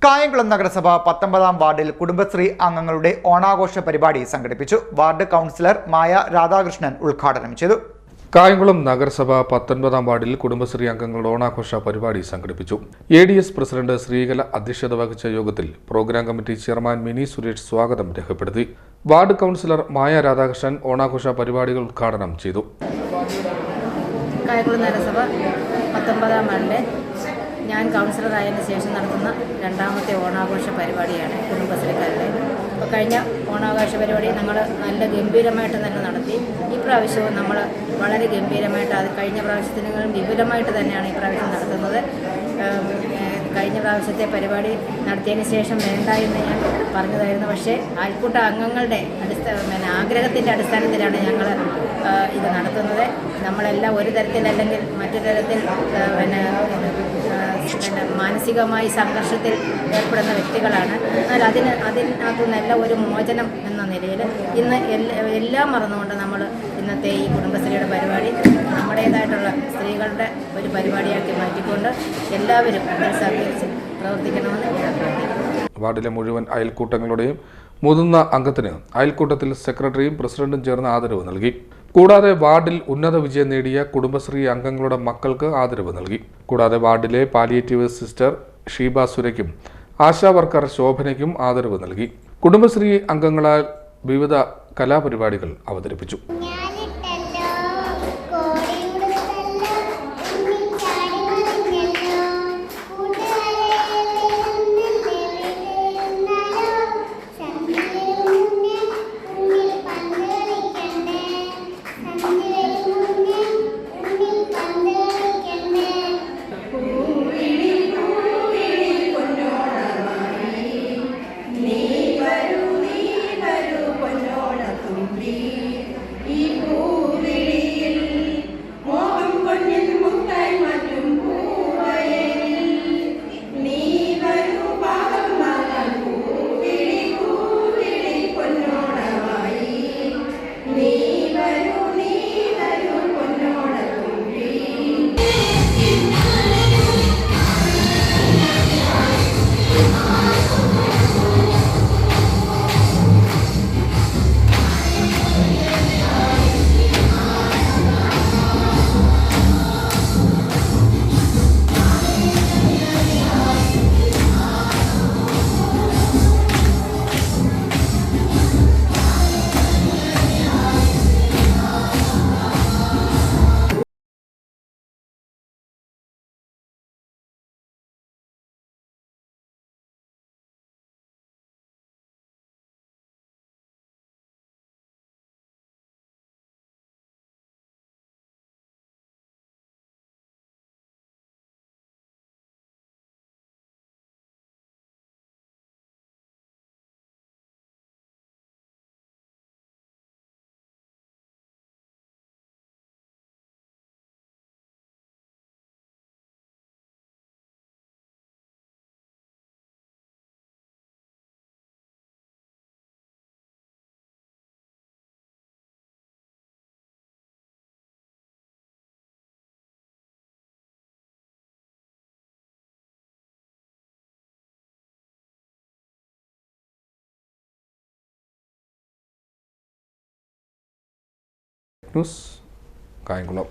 കായംകുളം നഗരസഭ 19-ാം വാർഡിൽ കുടുംബശ്രീ അംഗങ്ങളുടെ ഓണാഘോഷ പരിപാടി സംഘടിപ്പിച്ചു. വാർഡ് കൗൺസിലർ മായ രാധാകൃഷ്ണൻ ഉദ്ഘാടനം ചെയ്തു. കായംകുളം നഗരസഭ 19-ാം വാർഡിൽ കുടുംബശ്രീ അംഗങ്ങളുടെ ഓണാഘോഷ പരിപാടി സംഘടിപ്പിച്ചു. ADS പ്രസിഡന്റ് ശ്രീകല അധ്യക്ഷത വഹിച്ച യോഗത്തിൽ programme committee chairman Mini Suresh സ്വാഗതം രേഖപ്പെടുത്തി. വാർഡ് കൗൺസിലർ മായ രാധാകൃഷ്ണൻ ഓണാഘോഷ പരിപാടികൾ ഉദ്ഘാടനം ചെയ്തു. കായംകുളം നഗരസഭ 19-ാം വാർഡിലെ ഞാൻ കൗൺസിലറായതിനു ശേഷം നടത്തുന്ന രണ്ടാമത്തെ ഓണാഘോഷ പരിപാടിയാണ് കുടുംബശ്രീക്കാരുടെ. അപ്പോൾ കഴിഞ്ഞ ഓണാഘോഷ പരിപാടി ഞങ്ങൾ നല്ല ഗംഭീരമായിട്ട് തന്നെ നടത്തി. ഈ പ്രാവശ്യവും നമ്മൾ വളരെ ഗംഭീരമായിട്ട്, അത് കഴിഞ്ഞ പ്രാവശ്യത്തിനും വിപുലമായിട്ട് തന്നെയാണ് ഈ പ്രാവശ്യം നടത്തുന്നത്. കഴിഞ്ഞ പ്രാവശ്യത്തെ പരിപാടി നടത്തിയതിന് ശേഷം വേണ്ട എന്ന് ഞാൻ പറഞ്ഞതായിരുന്നു. പക്ഷേ അയൽക്കൂട്ട അംഗങ്ങളുടെ ആഗ്രഹത്തിൻ്റെ അടിസ്ഥാനത്തിലാണ് ഞങ്ങൾ ഇത് നടത്തുന്നത്. നമ്മളെല്ലാം ഒരു തരത്തിലല്ലെങ്കിൽ മറ്റൊരു തരത്തിൽ മാനസികമായി സംഘർഷത്തിൽ ഏർപ്പെടുന്ന വ്യക്തികളാണ്. എന്നാൽ അതിനകത്തു നല്ല ഒരു മോചനം എന്ന നിലയിൽ ഇന്ന് എല്ലാം മറന്നുകൊണ്ട് നമ്മൾ ഇന്നത്തെ ഈ കുടുംബശ്രീയുടെ പരിപാടി നമ്മുടേതായിട്ടുള്ള സ്ത്രീകളുടെ ഒരു പരിപാടിയാക്കി മാറ്റിക്കൊണ്ട് എല്ലാവരും സഹകരിച്ച് പ്രവർത്തിക്കണമെന്ന് ഞാൻ അഭ്യർത്ഥിക്കുന്നു. വാർഡിലെ മുഴുവൻ അയൽക്കൂട്ടങ്ങളുടെയും മുതിർന്ന അംഗത്തിന് അയൽക്കൂട്ടത്തിൽ സെക്രട്ടറിയും പ്രസിഡന്റും ചേർന്ന് ആദരവ് നൽകി. കൂടാതെ വാർഡിൽ ഉന്നത വിജയം നേടിയ കുടുംബശ്രീ അംഗങ്ങളുടെ മക്കൾക്ക് ആദരവ് നൽകി. കൂടാതെ വാർഡിലെ പാലിയേറ്റീവ് സിസ്റ്റർ ഷീബ സുരയ്ക്കും ആശാ വർക്കർ ശോഭനയ്ക്കും ആദരവ് നൽകി. കുടുംബശ്രീ അംഗങ്ങളാൽ വിവിധ കലാപരിപാടികൾ അവതരിപ്പിച്ചു. ന്യൂസ് കായംകുളം.